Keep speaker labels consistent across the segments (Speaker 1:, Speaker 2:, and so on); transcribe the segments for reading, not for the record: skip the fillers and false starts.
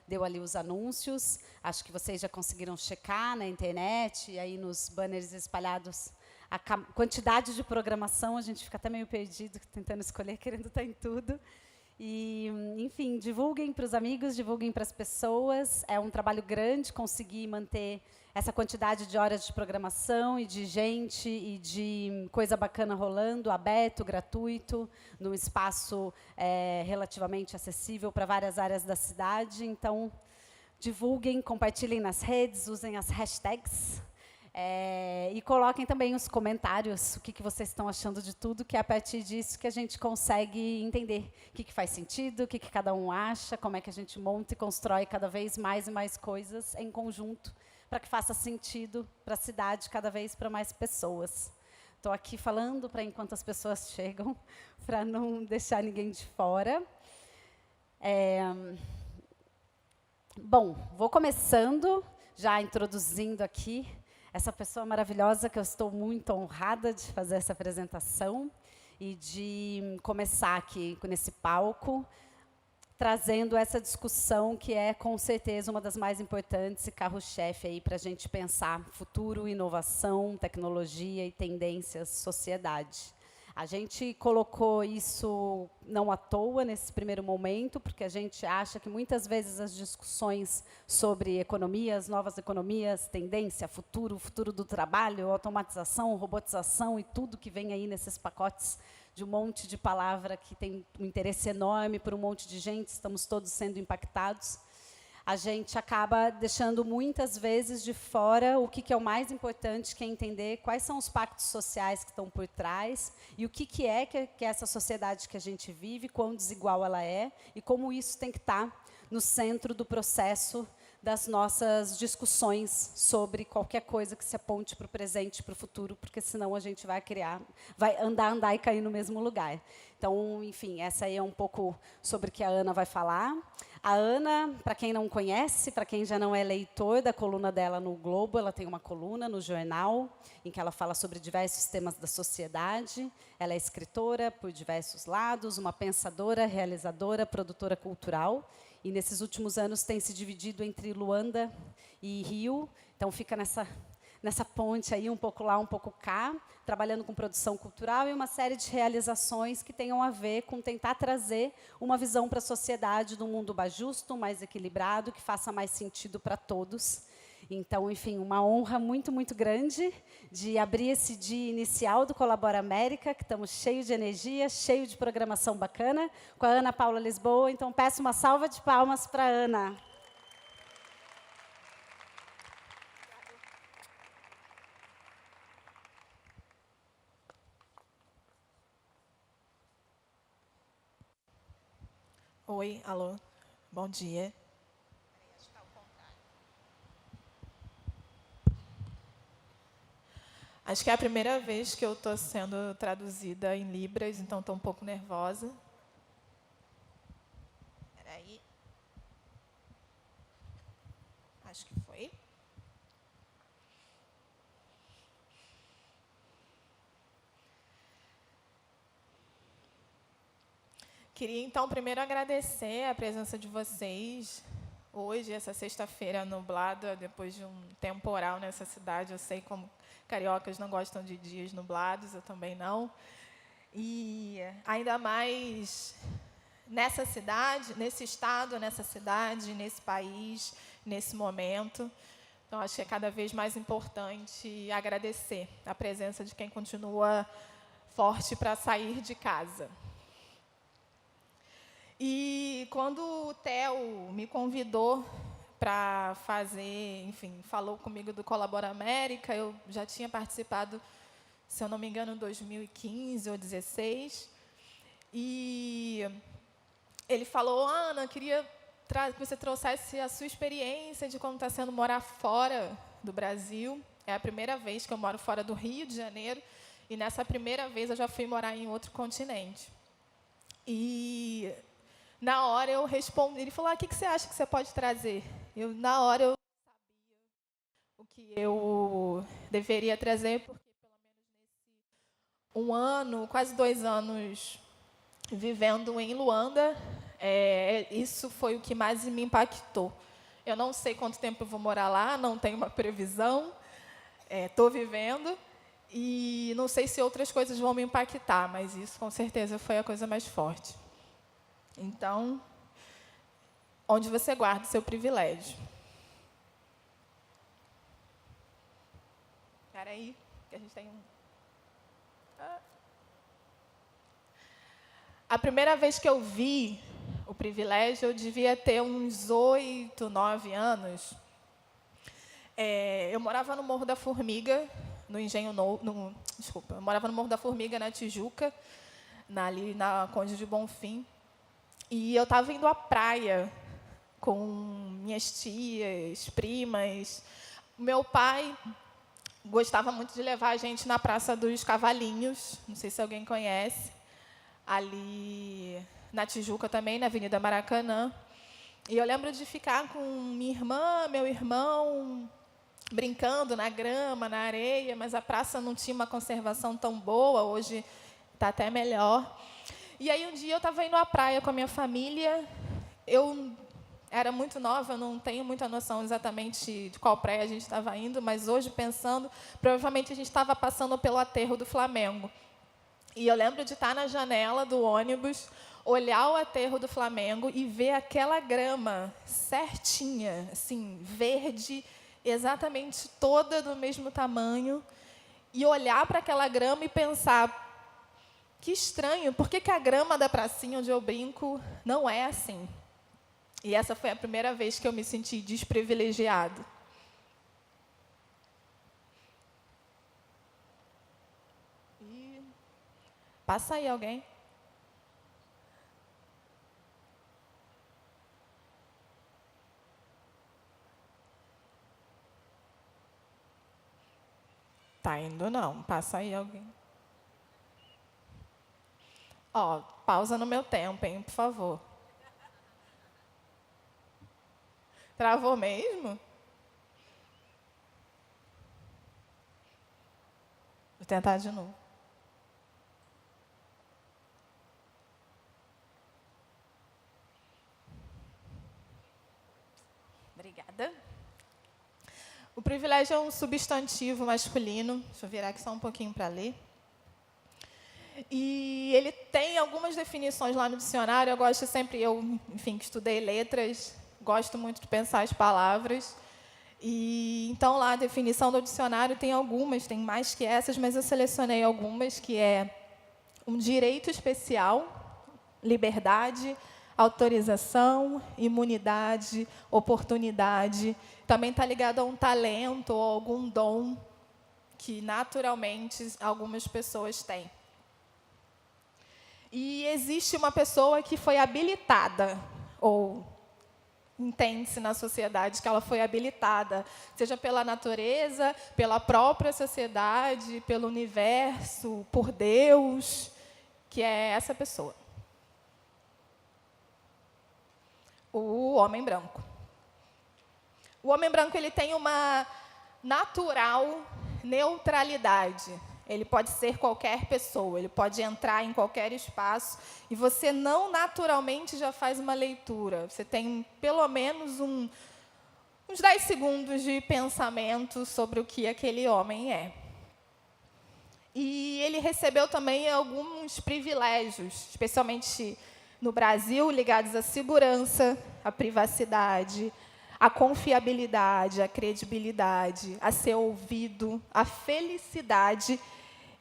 Speaker 1: deu ali os anúncios. Acho que vocês já conseguiram checar na internet, e aí nos banners espalhados, a quantidade de programação, a gente fica até meio perdido, tentando escolher, querendo estar em tudo. E, enfim, divulguem para os amigos, divulguem para as pessoas. É um trabalho grande conseguir manter essa quantidade de horas de programação e de gente e de coisa bacana rolando, aberto, gratuito, num espaço relativamente acessível para várias áreas da cidade. Então, divulguem, compartilhem nas redes, usem as hashtags. E coloquem também os comentários, o que vocês estão achando de tudo, que é a partir disso que a gente consegue entender o que faz sentido, o que cada um acha, como é que a gente monta e constrói cada vez mais e mais coisas em conjunto, para que faça sentido para a cidade, cada vez para mais pessoas. Estou aqui falando para enquanto as pessoas chegam, para não deixar ninguém de fora. Bom, vou começando, já introduzindo aqui essa pessoa maravilhosa que eu estou muito honrada de fazer essa apresentação e de começar aqui nesse palco, trazendo essa discussão que é, com certeza, uma das mais importantes e carro-chefe aí para a gente pensar futuro, inovação, tecnologia e tendências, sociedade. A gente colocou isso não à toa nesse primeiro momento, porque a gente acha que muitas vezes as discussões sobre economias, novas economias, tendência, futuro, futuro do trabalho, automatização, robotização e tudo que vem aí nesses pacotes de um monte de palavra que tem um interesse enorme por um monte de gente, estamos todos sendo impactados. A gente acaba deixando muitas vezes de fora o que é o mais importante, que é entender quais são os pactos sociais que estão por trás e o que é essa sociedade que a gente vive, quão desigual ela é e como isso tem que estar no centro do processo das nossas discussões sobre qualquer coisa que se aponte para o presente e para o futuro, porque senão a gente vai andar e cair no mesmo lugar. Então, enfim, essa aí é um pouco sobre o que a Ana vai falar. A Ana, para quem não conhece, para quem já não é leitor da coluna dela no Globo, ela tem uma coluna no jornal, em que ela fala sobre diversos temas da sociedade. Ela é escritora por diversos lados, uma pensadora, realizadora, produtora cultural. E, nesses últimos anos, tem se dividido entre Luanda e Rio. Então, fica nessa ponte aí, um pouco lá, um pouco cá, trabalhando com produção cultural e uma série de realizações que tenham a ver com tentar trazer uma visão para a sociedade de um mundo mais justo, mais equilibrado, que faça mais sentido para todos. Então, enfim, uma honra muito, muito grande de abrir esse dia inicial do Colabora América, que estamos cheios de energia, cheio de programação bacana, com a Ana Paula Lisboa. Então, peço uma salva de palmas para a Ana.
Speaker 2: Oi, alô, bom dia. Acho que é a primeira vez que eu estou sendo traduzida em Libras, então estou um pouco nervosa. Espera aí. Acho que foi. Queria, então, primeiro agradecer a presença de vocês hoje, essa sexta-feira nublada, depois de um temporal nessa cidade. Eu sei como cariocas não gostam de dias nublados, eu também não. E ainda mais nessa cidade, nesse estado, nessa cidade, nesse país, nesse momento. Então, acho que é cada vez mais importante agradecer a presença de quem continua forte para sair de casa. E quando o Theo me convidou para fazer, enfim, falou comigo do Colabora América, eu já tinha participado, se eu não me engano, em 2015 ou 2016. E ele falou, Ana, queria que você trouxesse a sua experiência de como está sendo morar fora do Brasil. É a primeira vez que eu moro fora do Rio de Janeiro, e nessa primeira vez eu já fui morar em outro continente. E na hora eu respondi, ele falou, o que você acha que você pode trazer? Na hora eu sabia o que eu deveria trazer, porque pelo menos nesse 1 ano, quase 2 anos, vivendo em Luanda, Isso foi o que mais me impactou. Eu não sei quanto tempo eu vou morar lá, não tenho uma previsão, estou vivendo, e não sei se outras coisas vão me impactar, mas isso, com certeza, foi a coisa mais forte. Então, onde você guarda o seu privilégio? Espera aí, que a gente tem um... A primeira vez que eu vi o privilégio, eu devia ter uns 8, 9 anos. Eu morava no Morro da Formiga, no Engenho Novo... Desculpa, eu morava no Morro da Formiga, na Tijuca, ali na Conde de Bonfim. E eu estava indo à praia com minhas tias, primas. Meu pai gostava muito de levar a gente na Praça dos Cavalinhos, não sei se alguém conhece, ali na Tijuca também, na Avenida Maracanã. E eu lembro de ficar com minha irmã, meu irmão, brincando na grama, na areia, mas a praça não tinha uma conservação tão boa, hoje está até melhor. E aí um dia eu estava indo à praia com a minha família, eu era muito nova, eu não tenho muita noção exatamente de qual praia a gente estava indo, mas hoje, pensando, provavelmente a gente estava passando pelo aterro do Flamengo. E eu lembro de estar na janela do ônibus, olhar o aterro do Flamengo e ver aquela grama certinha, assim, verde, exatamente toda do mesmo tamanho, e olhar para aquela grama e pensar, que estranho, por que a grama da pracinha onde eu brinco não é assim? E essa foi a primeira vez que eu me senti desprivilegiado. Passa aí alguém. Tá indo não, passa aí alguém. Pausa no meu tempo, hein, por favor. Travou mesmo? Vou tentar de novo. Obrigada. O privilégio é um substantivo masculino. Deixa eu virar aqui só um pouquinho para ler. E ele tem algumas definições lá no dicionário. Eu gosto sempre, enfim, que estudei letras, gosto muito de pensar as palavras. E então lá a definição do dicionário tem algumas, tem mais que essas, mas eu selecionei algumas, que é um direito especial, liberdade, autorização, imunidade, oportunidade. Também está ligado a um talento ou algum dom que naturalmente algumas pessoas têm. E existe uma pessoa que foi habilitada, ou entende-se na sociedade que ela foi habilitada, seja pela natureza, pela própria sociedade, pelo universo, por Deus, que é essa pessoa. O homem branco. O homem branco ele tem uma natural neutralidade. Ele pode ser qualquer pessoa, ele pode entrar em qualquer espaço e você não naturalmente já faz uma leitura. Você tem pelo menos uns 10 segundos de pensamento sobre o que aquele homem é. E ele recebeu também alguns privilégios, especialmente no Brasil, ligados à segurança, à privacidade, à confiabilidade, à credibilidade, a ser ouvido, à felicidade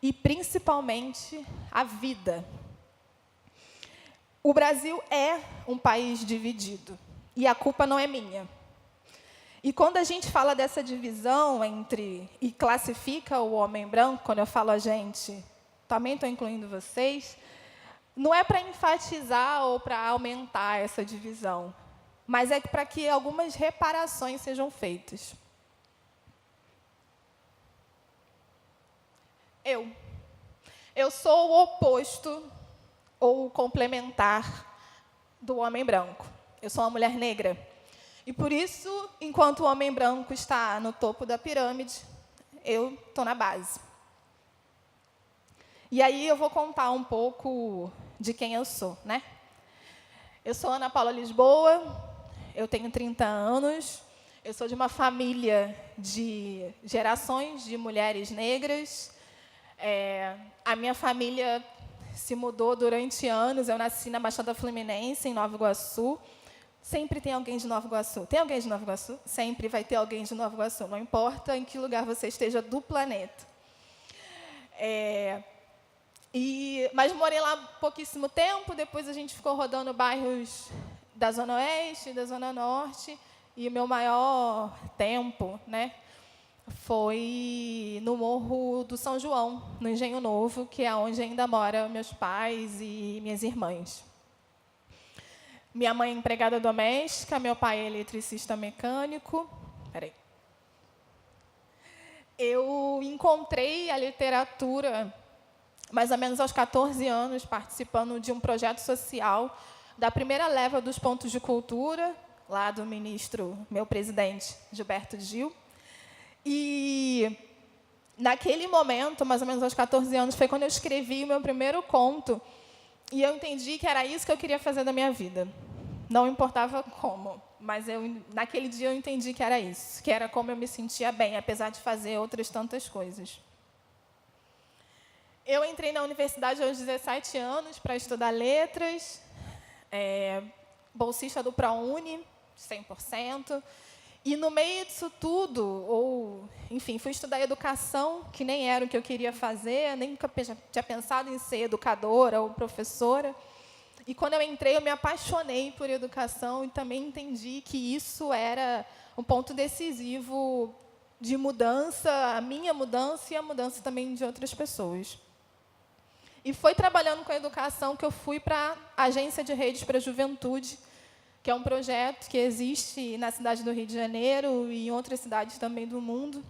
Speaker 2: e, principalmente, à vida. O Brasil é um país dividido, e a culpa não é minha. E quando a gente fala dessa divisão e classifica o homem branco, quando eu falo a gente, também estou incluindo vocês, não é para enfatizar ou para aumentar essa divisão, mas é para que algumas reparações sejam feitas. Eu sou o oposto ou o complementar do homem branco. Eu sou uma mulher negra. E, por isso, enquanto o homem branco está no topo da pirâmide, eu estou na base. E aí eu vou contar um pouco de quem eu sou, né? Eu sou Ana Paula Lisboa, eu tenho 30 anos, eu sou de uma família de gerações de mulheres negras. A minha família se mudou durante anos, eu nasci na Baixada Fluminense, em Nova Iguaçu. Sempre tem alguém de Nova Iguaçu. Tem alguém de Nova Iguaçu? Sempre vai ter alguém de Nova Iguaçu, não importa em que lugar você esteja do planeta. Mas morei lá pouquíssimo tempo, depois a gente ficou rodando bairros da Zona Oeste, da Zona Norte, e o meu maior tempo, né, foi no Morro do São João, no Engenho Novo, que é onde ainda moram meus pais e minhas irmãs. Minha mãe é empregada doméstica, meu pai é eletricista mecânico. Peraí. Eu encontrei a literatura mais ou menos aos 14 anos, participando de um projeto social da primeira leva dos Pontos de Cultura, lá do ministro, meu presidente, Gilberto Gil. E, naquele momento, mais ou menos aos 14 anos, foi quando eu escrevi o meu primeiro conto, e eu entendi que era isso que eu queria fazer da minha vida. Não importava como, mas naquele dia eu entendi que era isso, que era como eu me sentia bem, apesar de fazer outras tantas coisas. Eu entrei na universidade aos 17 anos para estudar letras, bolsista do ProUni, 100%. E, no meio disso tudo, enfim, fui estudar educação, que nem era o que eu queria fazer, nem nunca tinha pensado em ser educadora ou professora. E, quando eu entrei, eu me apaixonei por educação e também entendi que isso era um ponto decisivo de mudança, a minha mudança e a mudança também de outras pessoas. E foi trabalhando com a educação que eu fui para a Agência de Redes para a Juventude, que é um projeto que existe na cidade do Rio de Janeiro e em outras cidades também do mundo.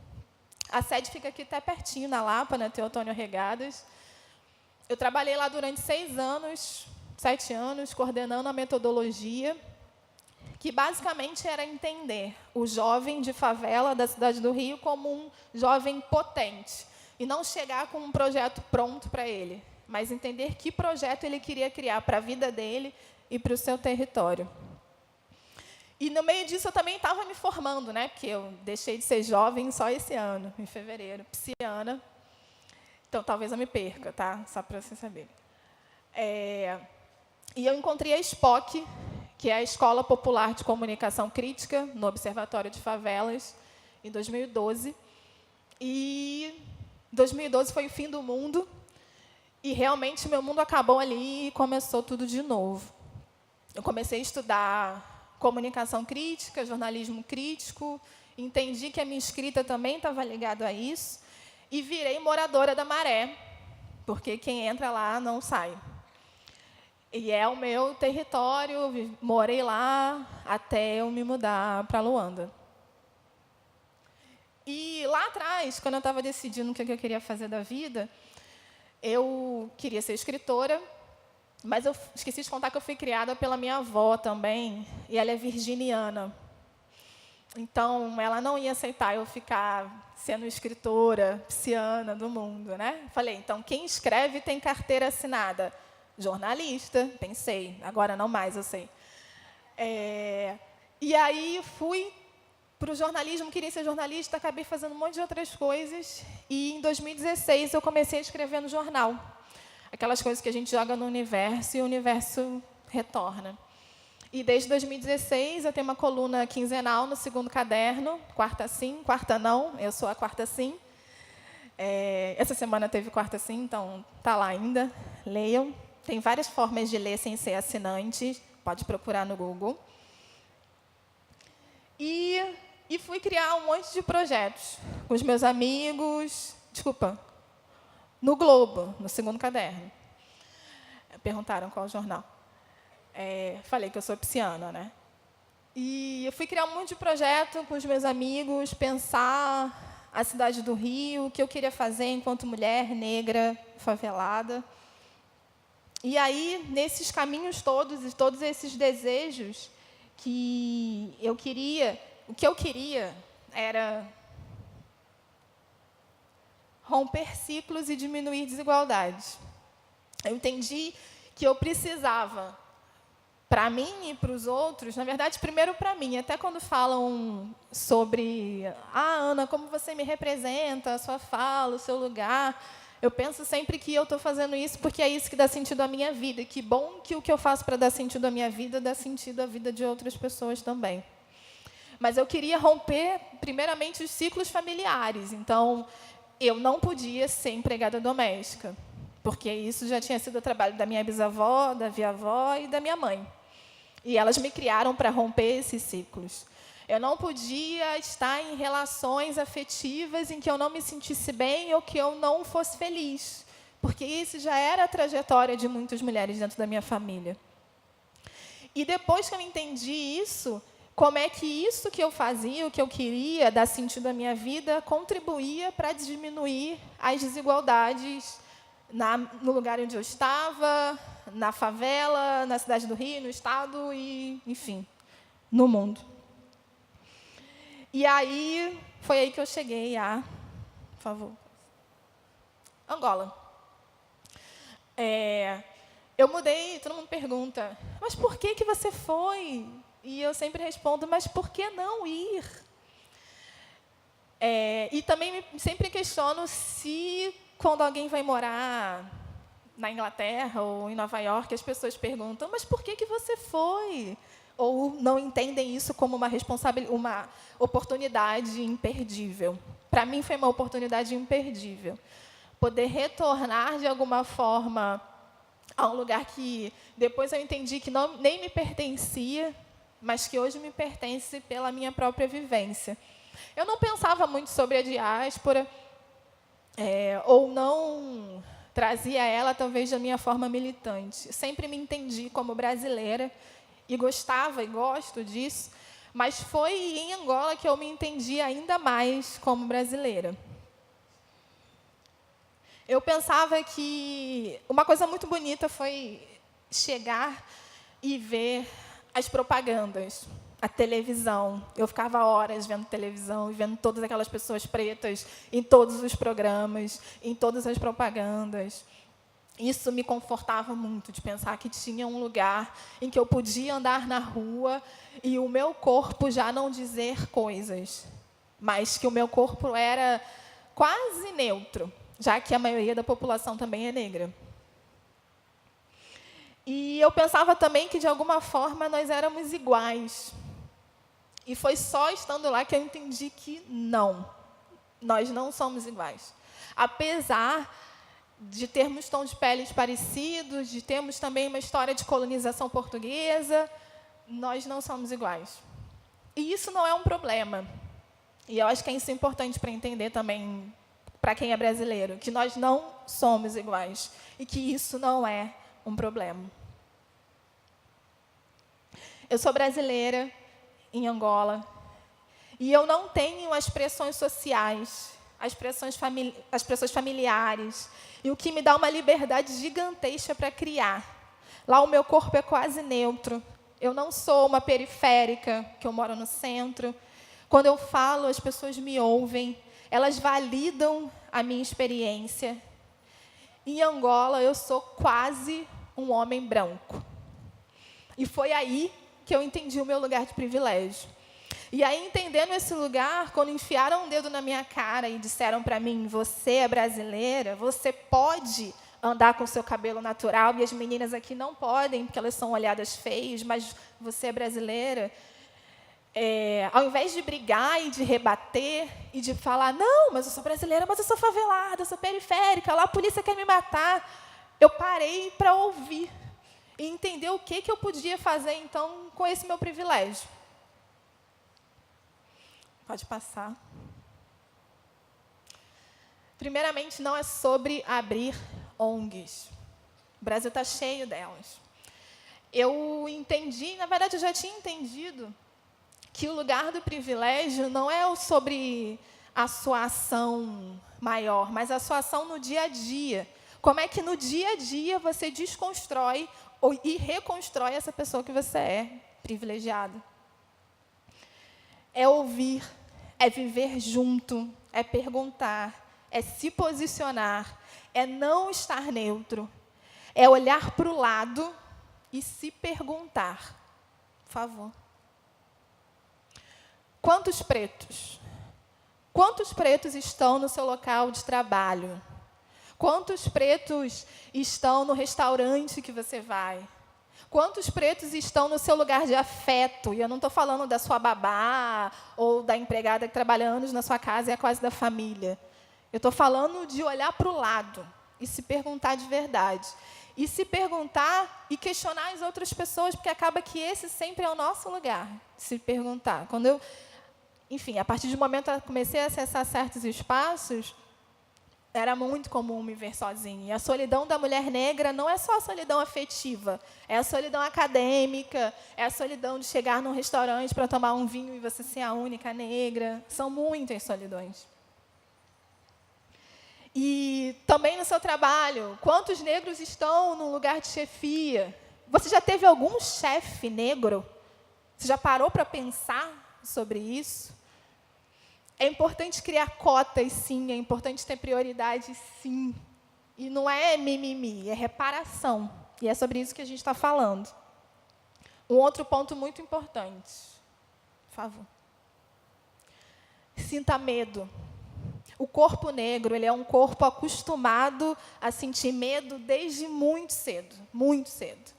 Speaker 2: A sede fica aqui até pertinho, na Lapa, na Teotônio Regadas. Eu trabalhei lá durante 7 anos, coordenando a metodologia, que basicamente era entender o jovem de favela da cidade do Rio como um jovem potente, e não chegar com um projeto pronto para ele, mas entender que projeto ele queria criar para a vida dele e para o seu território. E, no meio disso, eu também estava me formando, né? Porque eu deixei de ser jovem só esse ano, em fevereiro, pisciana. Então, talvez eu me perca, tá? Só para vocês saberem. E eu encontrei a SPOC, que é a Escola Popular de Comunicação Crítica, no Observatório de Favelas, em 2012. E 2012 foi o fim do mundo, e realmente meu mundo acabou ali e começou tudo de novo. Eu comecei a estudar comunicação crítica, jornalismo crítico, entendi que a minha escrita também estava ligada a isso, e virei moradora da Maré, porque quem entra lá não sai. E é o meu território, morei lá até eu me mudar para Luanda. E lá atrás, quando eu estava decidindo o que eu queria fazer da vida, eu queria ser escritora, mas eu esqueci de contar que eu fui criada pela minha avó também, e ela é virginiana. Então, ela não ia aceitar eu ficar sendo escritora pisciana do mundo, né? Falei, então, quem escreve tem carteira assinada? Jornalista, pensei. Agora não mais, eu sei. E aí, fui para o jornalismo, queria ser jornalista, acabei fazendo um monte de outras coisas, e em 2016 eu comecei a escrever no jornal. Aquelas coisas que a gente joga no universo e o universo retorna. E desde 2016 eu tenho uma coluna quinzenal no segundo caderno, quarta sim, quarta não, eu sou a quarta sim. Essa semana teve quarta sim, então está lá ainda, leiam. Tem várias formas de ler sem ser assinante, pode procurar no Google. E fui criar um monte de projetos com os meus amigos, no Globo, no segundo caderno. Perguntaram qual jornal. Falei que eu sou pisciana, né? E eu fui criar um monte de projeto com os meus amigos, pensar a cidade do Rio, o que eu queria fazer enquanto mulher negra, favelada. E aí, nesses caminhos todos e todos esses desejos que eu queria, o que eu queria era romper ciclos e diminuir desigualdades. Eu entendi que eu precisava para mim e para os outros, na verdade, primeiro para mim, até quando falam sobre, Ana, como você me representa, a sua fala, o seu lugar, eu penso sempre que eu estou fazendo isso porque é isso que dá sentido à minha vida, e que bom que o que eu faço para dar sentido à minha vida dá sentido à vida de outras pessoas também. Mas eu queria romper, primeiramente, os ciclos familiares, então, eu não podia ser empregada doméstica, porque isso já tinha sido o trabalho da minha bisavó, da avó e da minha mãe. E elas me criaram para romper esses ciclos. Eu não podia estar em relações afetivas em que eu não me sentisse bem ou que eu não fosse feliz, porque isso já era a trajetória de muitas mulheres dentro da minha família. E depois que eu entendi isso, como é que isso que eu fazia, o que eu queria dar sentido à minha vida, contribuía para diminuir as desigualdades no lugar onde eu estava, na favela, na cidade do Rio, no estado e, enfim, no mundo. E aí, foi aí que eu cheguei a, por favor, Angola. Eu mudei, todo mundo pergunta, mas por que você foi? E eu sempre respondo, mas por que não ir? E também sempre questiono se, quando alguém vai morar na Inglaterra ou em Nova York, as pessoas perguntam, mas por que você foi? Ou não entendem isso como uma oportunidade imperdível. Para mim, foi uma oportunidade imperdível. Poder retornar, de alguma forma, a um lugar que depois eu entendi que nem me pertencia, mas que hoje me pertence pela minha própria vivência. Eu não pensava muito sobre a diáspora, ou não trazia ela, talvez, da minha forma militante. Sempre me entendi como brasileira, e gostava e gosto disso, mas foi em Angola que eu me entendi ainda mais como brasileira. Eu pensava que uma coisa muito bonita foi chegar e ver as propagandas, a televisão. Eu ficava horas vendo televisão e vendo todas aquelas pessoas pretas em todos os programas, em todas as propagandas. Isso me confortava muito, de pensar que tinha um lugar em que eu podia andar na rua e o meu corpo já não dizer coisas, mas que o meu corpo era quase neutro, já que a maioria da população também é negra. E eu pensava também que, de alguma forma, nós éramos iguais. E foi só estando lá que eu entendi que não, nós não somos iguais. Apesar de termos tons de peles parecidos, de termos também uma história de colonização portuguesa, nós não somos iguais. E isso não é um problema. E eu acho que isso é importante para entender também, para quem é brasileiro, que nós não somos iguais e que isso não é um problema. Eu sou brasileira, em Angola, e eu não tenho as pressões sociais, as pressões familiares, e o que me dá uma liberdade gigantesca para criar. Lá o meu corpo é quase neutro. Eu não sou uma periférica, que eu moro no centro. Quando eu falo, as pessoas me ouvem, elas validam a minha experiência. Em Angola, eu sou quase um homem branco. E foi aí que eu entendi o meu lugar de privilégio. E aí, entendendo esse lugar, quando enfiaram um dedo na minha cara e disseram para mim, você é brasileira, você pode andar com o seu cabelo natural, e as meninas aqui não podem, porque elas são olhadas feias, mas você é brasileira. Ao invés de brigar e de rebater e de falar, não, mas eu sou brasileira, mas eu sou favelada, eu sou periférica, lá a polícia quer me matar, eu parei para ouvir e entender o que eu podia fazer, então, com esse meu privilégio. Pode passar. Primeiramente, não é sobre abrir ONGs. O Brasil está cheio delas. Eu entendi, na verdade, eu já tinha entendido que o lugar do privilégio não é sobre a sua ação maior, mas a sua ação no dia a dia. Como é que, no dia a dia, você desconstrói e reconstrói essa pessoa que você é, privilegiada. É ouvir, é viver junto, é perguntar, é se posicionar, é não estar neutro, é olhar para o lado e se perguntar, por favor. Quantos pretos? Quantos pretos estão no seu local de trabalho? Quantos pretos estão no restaurante que você vai? Quantos pretos estão no seu lugar de afeto? E eu não estou falando da sua babá ou da empregada que trabalha anos na sua casa e é quase da família. Eu estou falando de olhar para o lado e se perguntar de verdade. E se perguntar e questionar as outras pessoas, porque acaba que esse sempre é o nosso lugar, se perguntar. Quando eu, enfim, a partir do momento que eu comecei a acessar certos espaços, era muito comum me ver sozinha. E a solidão da mulher negra não é só a solidão afetiva, é a solidão acadêmica, é a solidão de chegar num restaurante para tomar um vinho e você ser a única negra. São muitas solidões. E também no seu trabalho, quantos negros estão no lugar de chefia? Você já teve algum chefe negro? Você já parou para pensar sobre isso? É importante criar cotas, sim. É importante ter prioridade, sim. E não é mimimi, é reparação. E é sobre isso que a gente está falando. Um outro ponto muito importante. Por favor. Sinta medo. O corpo negro, ele é um corpo acostumado a sentir medo desde muito cedo, muito cedo.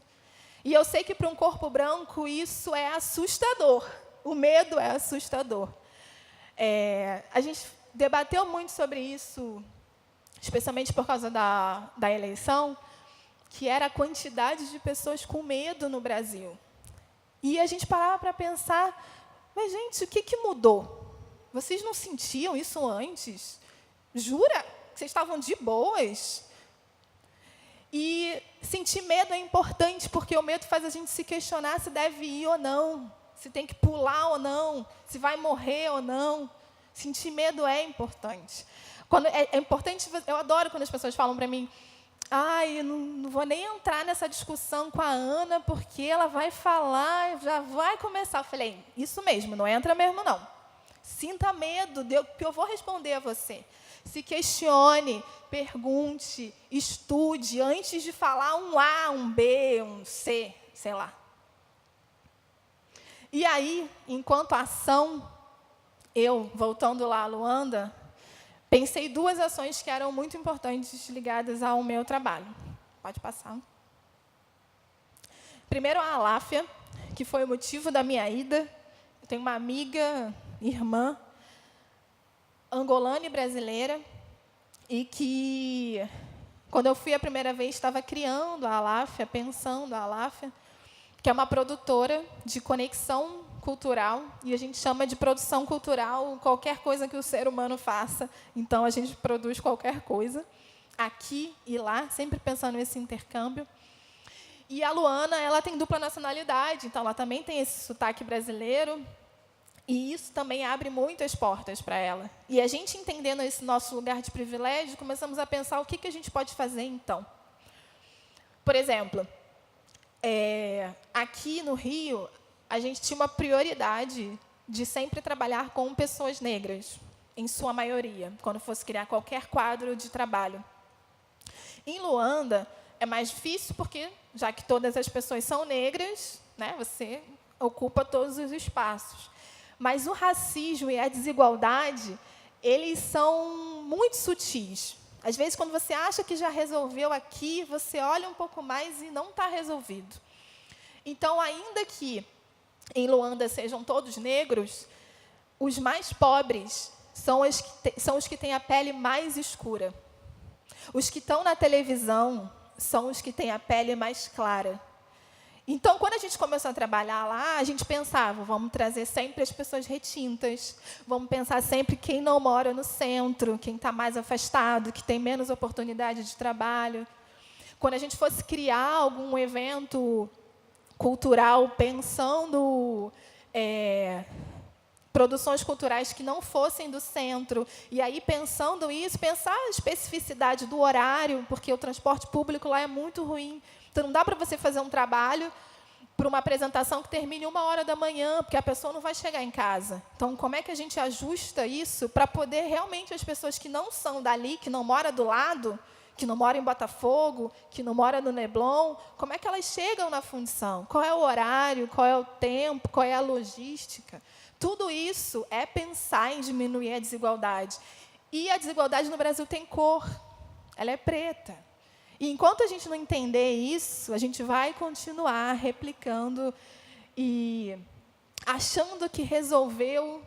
Speaker 2: E eu sei que para um corpo branco isso é assustador. O medo é assustador. A gente debateu muito sobre isso, especialmente por causa da eleição, que era a quantidade de pessoas com medo no Brasil. E a gente parava para pensar, mas, gente, o que mudou? Vocês não sentiam isso antes? Jura? Vocês estavam de boas? E sentir medo é importante, porque o medo faz a gente se questionar se deve ir ou não, se tem que pular ou não, se vai morrer ou não. Sentir medo é importante. É importante, eu adoro quando as pessoas falam para mim, eu não vou nem entrar nessa discussão com a Ana, porque ela vai falar, já vai começar. Eu falei, isso mesmo, não entra mesmo não. Sinta medo, que eu vou responder a você. Se questione, pergunte, estude, antes de falar um A, um B, um C, sei lá. E aí, enquanto ação, eu, voltando lá a Luanda, pensei 2 ações que eram muito importantes ligadas ao meu trabalho. Pode passar. Primeiro, a Aláfia, que foi o motivo da minha ida. Eu tenho uma amiga, irmã, angolana e brasileira, e que, quando eu fui a primeira vez, estava criando a Aláfia, pensando a Aláfia, que é uma produtora de conexão cultural, e a gente chama de produção cultural qualquer coisa que o ser humano faça. Então, a gente produz qualquer coisa, aqui e lá, sempre pensando nesse intercâmbio. E a Luana, ela tem dupla nacionalidade, então ela também tem esse sotaque brasileiro, e isso também abre muitas portas para ela. E a gente, entendendo esse nosso lugar de privilégio, começamos a pensar o que a gente pode fazer, então. Por exemplo, aqui no Rio, a gente tinha uma prioridade de sempre trabalhar com pessoas negras, em sua maioria, quando fosse criar qualquer quadro de trabalho. Em Luanda, é mais difícil, porque, já que todas as pessoas são negras, né, você ocupa todos os espaços. Mas o racismo e a desigualdade, eles são muito sutis. Às vezes, quando você acha que já resolveu aqui, você olha um pouco mais e não está resolvido. Então, ainda que em Luanda sejam todos negros, os mais pobres são os que têm a pele mais escura. Os que estão na televisão são os que têm a pele mais clara. Então, quando a gente começou a trabalhar lá, a gente pensava, vamos trazer sempre as pessoas retintas, vamos pensar sempre quem não mora no centro, quem está mais afastado, que tem menos oportunidade de trabalho. Quando a gente fosse criar algum evento cultural, pensando produções culturais que não fossem do centro, e aí, pensando isso, pensar a especificidade do horário, porque o transporte público lá é muito ruim. Então, não dá para você fazer um trabalho para uma apresentação que termine 1h da manhã, porque a pessoa não vai chegar em casa. Então, como é que a gente ajusta isso para poder realmente as pessoas que não são dali, que não moram do lado, que não mora em Botafogo, que não mora no Leblon, como é que elas chegam na fundição? Qual é o horário, qual é o tempo, qual é a logística? Tudo isso é pensar em diminuir a desigualdade. E a desigualdade no Brasil tem cor, ela é preta. E enquanto a gente não entender isso, a gente vai continuar replicando e achando que resolveu,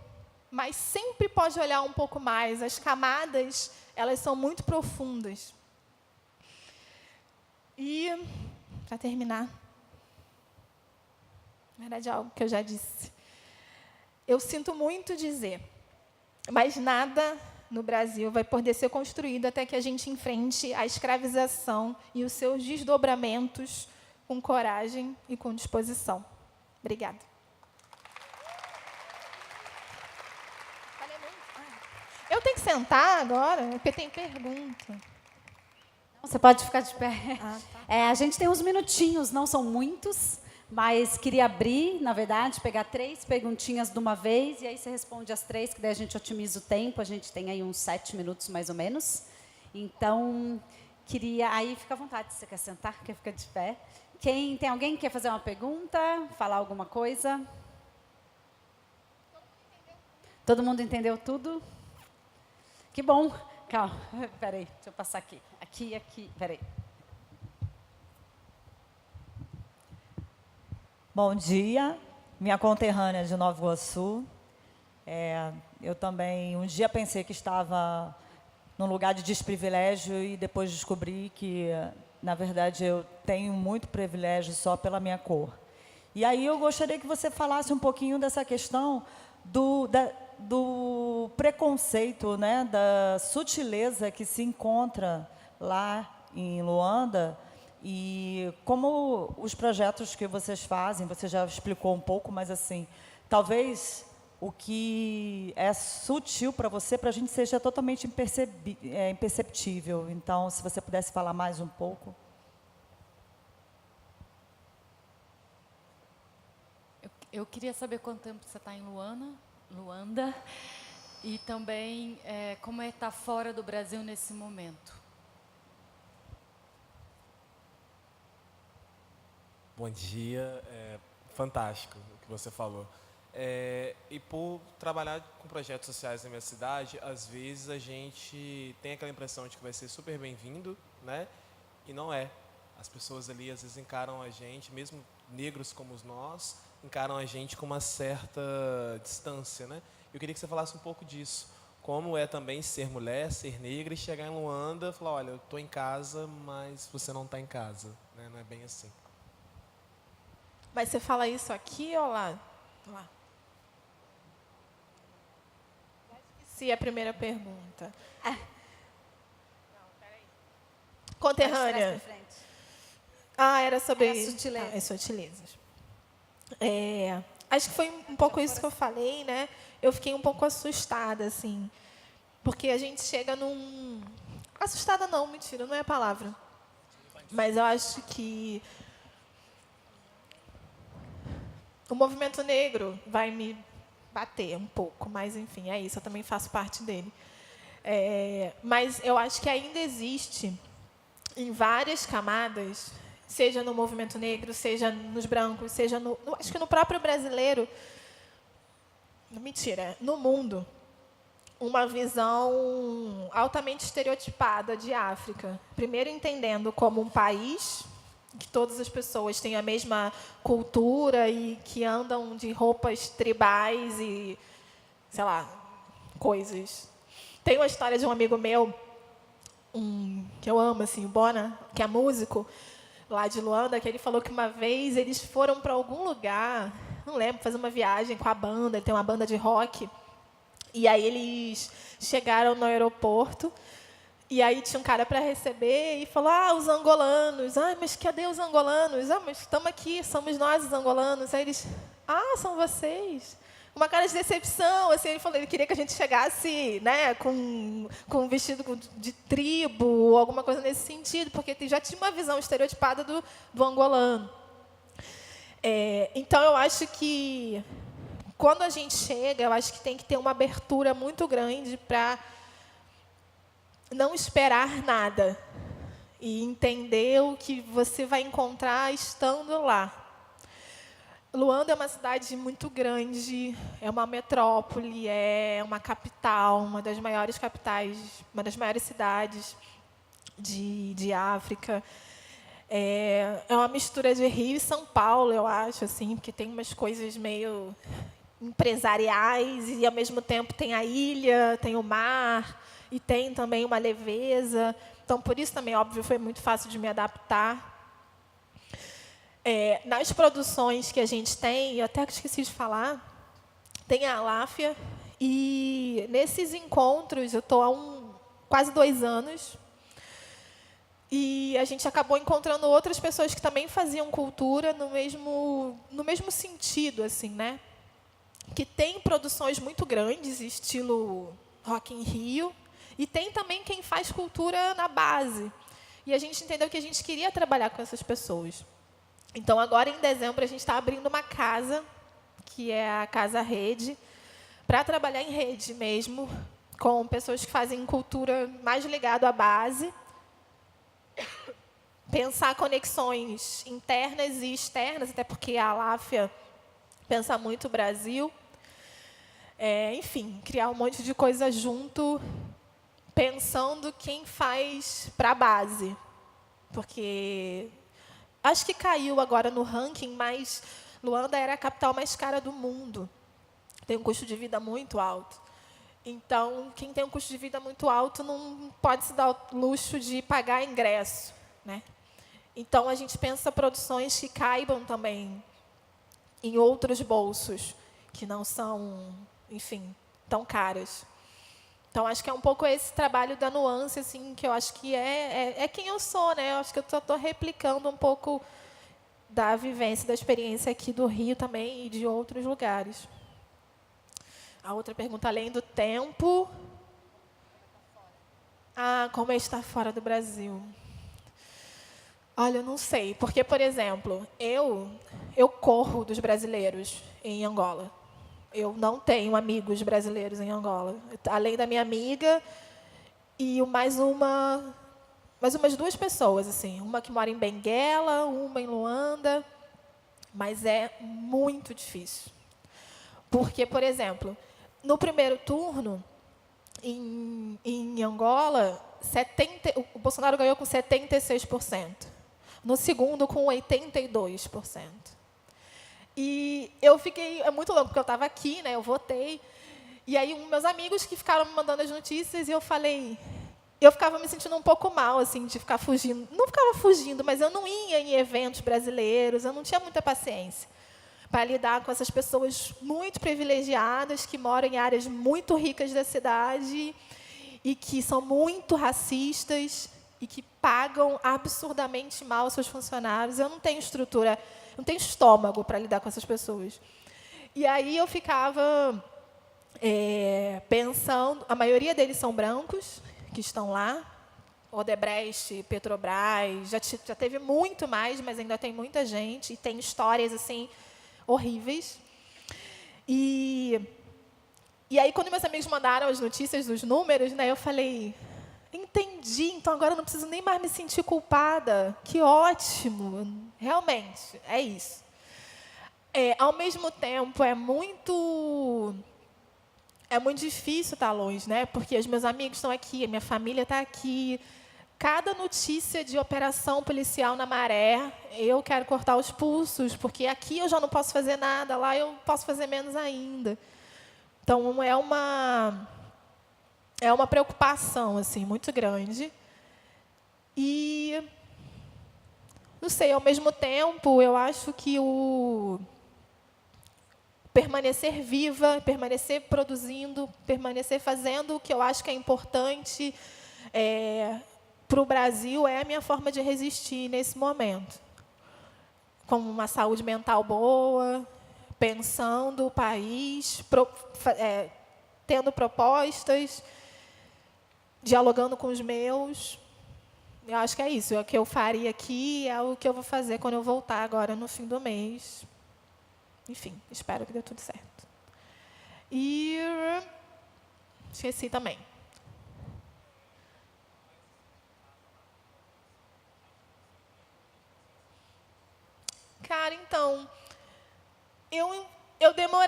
Speaker 2: mas sempre pode olhar um pouco mais. As camadas, elas são muito profundas. E, para terminar, na verdade, é algo que eu já disse. Eu sinto muito dizer, mas nada no Brasil vai poder ser construído até que a gente enfrente a escravização e os seus desdobramentos com coragem e com disposição. Obrigada. Eu tenho que sentar agora, porque tem pergunta.
Speaker 1: Você pode ficar de pé.
Speaker 2: Tá.
Speaker 1: A gente tem uns minutinhos, não são muitos, mas queria abrir, na verdade, pegar 3 perguntinhas de uma vez, e aí você responde as 3, que daí a gente otimiza o tempo, a gente tem aí uns 7 minutos, mais ou menos. Então, aí fica à vontade, se você quer sentar, quer ficar de pé. Tem alguém que quer fazer uma pergunta, falar alguma coisa? Todo mundo entendeu tudo? Que bom. Calma, peraí, deixa eu passar aqui. Aqui, peraí.
Speaker 3: Bom dia, minha conterrânea de Nova Iguaçu. Eu também, um dia pensei que estava num lugar de desprivilégio e depois descobri que, na verdade, eu tenho muito privilégio só pela minha cor. E aí eu gostaria que você falasse um pouquinho dessa questão do preconceito, né, da sutileza que se encontra lá em Luanda, e como os projetos que vocês fazem, você já explicou um pouco, mas assim, talvez o que é sutil para você, para a gente seja totalmente imperceptível. Então, se você pudesse falar mais um pouco.
Speaker 4: Eu queria saber quanto tempo você está em Luanda, e também como é estar fora do Brasil nesse momento.
Speaker 5: Bom dia, fantástico o que você falou. E por trabalhar com projetos sociais na minha cidade, às vezes a gente tem aquela impressão de que vai ser super bem-vindo, né? E não é. As pessoas ali às vezes encaram a gente, mesmo negros como nós, encaram a gente com uma certa distância, né? Eu queria que você falasse um pouco disso. Como é também ser mulher, ser negra e chegar em Luanda e falar, olha, eu estou em casa, mas você não está em casa, né? Não é bem assim.
Speaker 2: Mas você fala isso aqui ou lá? Lá. Se a primeira pergunta. Não, peraí. Conterrânea. Era sobre
Speaker 1: sutileza.
Speaker 2: As sutilezas. Acho que foi um pouco isso que eu falei, né? Eu fiquei um pouco assustada, assim, porque a gente chega num... Assustada não, mentira, não é a palavra. Mas eu acho que o movimento negro vai me bater um pouco, mas, enfim, é isso, eu também faço parte dele. Mas eu acho que ainda existe, em várias camadas, seja no movimento negro, seja nos brancos, seja acho que no próprio brasileiro, mentira, no mundo, uma visão altamente estereotipada de África. Primeiro entendendo como um país, que todas as pessoas têm a mesma cultura e que andam de roupas tribais e, sei lá, coisas. Tem uma história de um amigo meu, que eu amo, assim, o Bona, que é músico, lá de Luanda, que ele falou que uma vez eles foram para algum lugar, não lembro, fazer uma viagem com a banda, ele tem uma banda de rock, e aí eles chegaram no aeroporto, e aí tinha um cara para receber e falou, os angolanos, mas cadê os angolanos? Mas estamos aqui, somos nós os angolanos. Aí eles, são vocês? Uma cara de decepção, assim, ele queria que a gente chegasse, né, com um vestido de tribo, ou alguma coisa nesse sentido, porque já tinha uma visão estereotipada do angolano. Então, eu acho que, quando a gente chega, eu acho que tem que ter uma abertura muito grande para não esperar nada, e entender o que você vai encontrar estando lá. Luanda é uma cidade muito grande, é uma metrópole, é uma capital, uma das maiores capitais, uma das maiores cidades de África. É uma mistura de Rio e São Paulo, eu acho, assim, porque tem umas coisas meio empresariais e, ao mesmo tempo, tem a ilha, tem o mar e tem também uma leveza. Então, por isso também, óbvio, foi muito fácil de me adaptar. Nas produções que a gente tem, eu até esqueci de falar, tem a Aláfia, e nesses encontros, eu estou há quase 2 anos, e a gente acabou encontrando outras pessoas que também faziam cultura no mesmo sentido, assim, né? Que tem produções muito grandes, estilo Rock in Rio, e tem também quem faz cultura na base. E a gente entendeu que a gente queria trabalhar com essas pessoas. Então, agora, em dezembro, a gente está abrindo uma casa, que é a Casa Rede, para trabalhar em rede mesmo, com pessoas que fazem cultura mais ligada à base, pensar conexões internas e externas, até porque a Aláfia pensa muito o Brasil. Enfim, criar um monte de coisa junto, pensando quem faz para a base. Porque acho que caiu agora no ranking, mas Luanda era a capital mais cara do mundo. Tem um custo de vida muito alto. Então, quem tem um custo de vida muito alto não pode se dar o luxo de pagar ingresso, né? Então, a gente pensa produções que caibam também em outros bolsos, que não são, enfim, tão caras. Então, acho que é um pouco esse trabalho da nuance, assim, que eu acho que é quem eu sou, né? Eu acho que eu estou replicando um pouco da vivência, da experiência aqui do Rio também e de outros lugares. A outra pergunta, além do tempo. Como é estar fora do Brasil? Olha, eu não sei. Porque, por exemplo, eu corro dos brasileiros em Angola. Eu não tenho amigos brasileiros em Angola. Além da minha amiga e mais umas 2 pessoas, assim. Uma que mora em Benguela, uma em Luanda. Mas é muito difícil. Porque, por exemplo, no primeiro turno, em Angola, o Bolsonaro ganhou com 76%. No segundo, com 82%. E eu fiquei... É muito louco, porque eu estava aqui, né, eu votei. E aí, meus amigos que ficaram me mandando as notícias, e eu falei... Eu ficava me sentindo um pouco mal, assim, de ficar fugindo. Não ficava fugindo, mas eu não ia em eventos brasileiros, eu não tinha muita paciência para lidar com essas pessoas muito privilegiadas, que moram em áreas muito ricas da cidade e que são muito racistas e que pagam absurdamente mal os seus funcionários. Eu não tenho estrutura, não tenho estômago para lidar com essas pessoas. E aí eu ficava pensando, a maioria deles são brancos, que estão lá, Odebrecht, Petrobras, já teve muito mais, mas ainda tem muita gente, e tem histórias assim horríveis. E aí, quando meus amigos mandaram as notícias dos números, né, eu falei, entendi, então agora eu não preciso nem mais me sentir culpada. Que ótimo, realmente, é isso. Ao mesmo tempo, é muito difícil estar longe, né? Porque os meus amigos estão aqui, a minha família está aqui. Cada notícia de operação policial na Maré, eu quero cortar os pulsos, porque aqui eu já não posso fazer nada, lá eu posso fazer menos ainda. Então, é uma preocupação assim, muito grande. E, não sei, ao mesmo tempo, eu acho que permanecer viva, permanecer produzindo, permanecer fazendo o que eu acho que é importante para o Brasil é a minha forma de resistir nesse momento. Com uma saúde mental boa, pensando o país, tendo propostas, dialogando com os meus. Eu acho que é isso. É o que eu faria aqui, é o que eu vou fazer quando eu voltar agora no fim do mês. Enfim, espero que dê tudo certo. E esqueci também.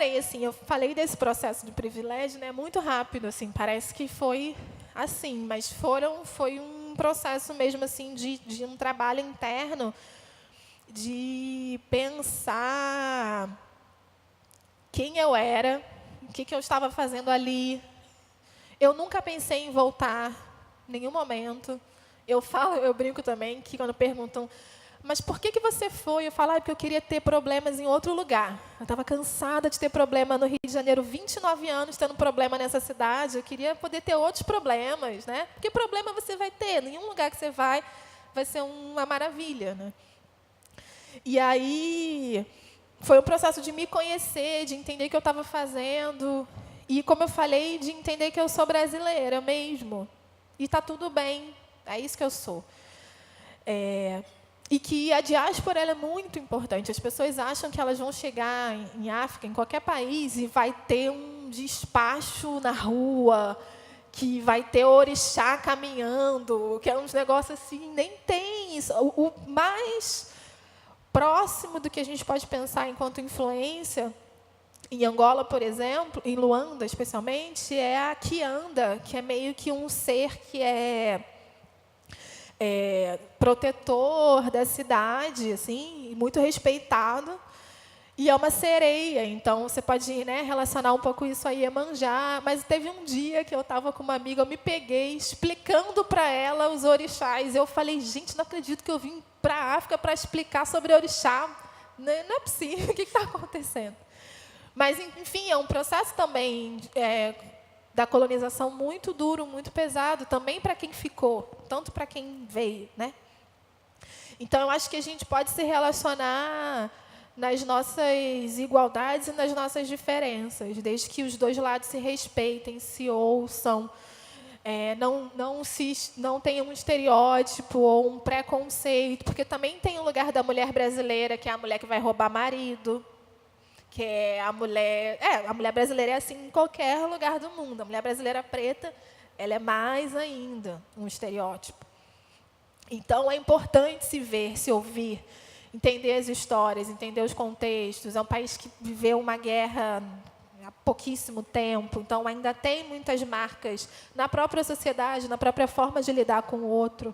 Speaker 2: demorei, assim, eu falei desse processo de privilégio, né, muito rápido, assim, parece que foi assim, mas foi um processo mesmo, assim, de um trabalho interno, de pensar quem eu era, o que eu estava fazendo ali. Eu nunca pensei em voltar, em nenhum momento. Eu brinco também que quando perguntam, mas por que você foi? Eu falo, porque eu queria ter problemas em outro lugar. Eu estava cansada de ter problema no Rio de Janeiro, 29 anos tendo problema nessa cidade. Eu queria poder ter outros problemas, né? Porque problema você vai ter, nenhum lugar que você vai ser uma maravilha, né? E aí foi um processo de me conhecer, de entender o que eu estava fazendo. E, como eu falei, de entender que eu sou brasileira mesmo. E está tudo bem, é isso que eu sou. E que a diáspora ela é muito importante. As pessoas acham que elas vão chegar em África, em qualquer país, e vai ter um despacho na rua, que vai ter orixá caminhando, que é uns negócios assim, nem tem isso. O mais próximo do que a gente pode pensar enquanto influência, em Angola, por exemplo, em Luanda especialmente, é a Kianda, que é meio que um ser que é protetor da cidade, assim, muito respeitado, e é uma sereia, então você pode, né, relacionar um pouco isso a Iemanjá, mas teve um dia que eu estava com uma amiga, eu me peguei explicando para ela os orixás, eu falei, gente, não acredito que eu vim para a África para explicar sobre orixá, não é possível, o que está acontecendo? Mas, enfim, é um processo também da colonização muito duro, muito pesado, também para quem ficou, tanto para quem veio, né? Então, eu acho que a gente pode se relacionar nas nossas igualdades e nas nossas diferenças, desde que os dois lados se respeitem, se ouçam, não tenham um estereótipo ou um preconceito, porque também tem o lugar da mulher brasileira, que é a mulher que vai roubar marido, que é a mulher brasileira é assim em qualquer lugar do mundo. A mulher brasileira preta, ela é mais ainda um estereótipo. Então, é importante se ver, se ouvir, entender as histórias, entender os contextos. É um país que viveu uma guerra há pouquíssimo tempo, então ainda tem muitas marcas na própria sociedade, na própria forma de lidar com o outro.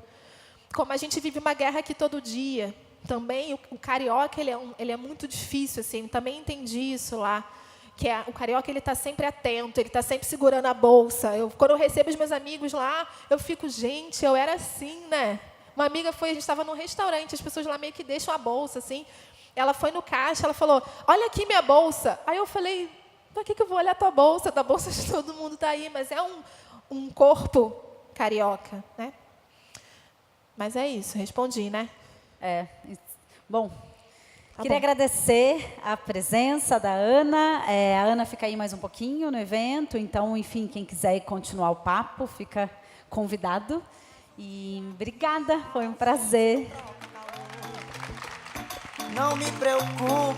Speaker 2: Como a gente vive uma guerra aqui todo dia. Também o carioca ele é muito difícil, assim, também entendi isso lá, que o carioca ele está sempre atento, ele está sempre segurando a bolsa. Quando eu recebo os meus amigos lá, eu fico, gente, eu era assim, né? Uma amiga a gente estava num restaurante, as pessoas lá meio que deixam a bolsa, assim. Ela foi no caixa, ela falou, olha aqui minha bolsa. Aí eu falei, para que eu vou olhar a tua bolsa? A bolsa de todo mundo está aí, mas é um corpo carioca, né? Mas é isso, respondi, né?
Speaker 1: Bom, queria agradecer a presença da Ana. A Ana fica aí mais um pouquinho no evento, então, enfim, quem quiser continuar o papo, fica convidado. E obrigada, foi um prazer.
Speaker 6: Não me preocupa.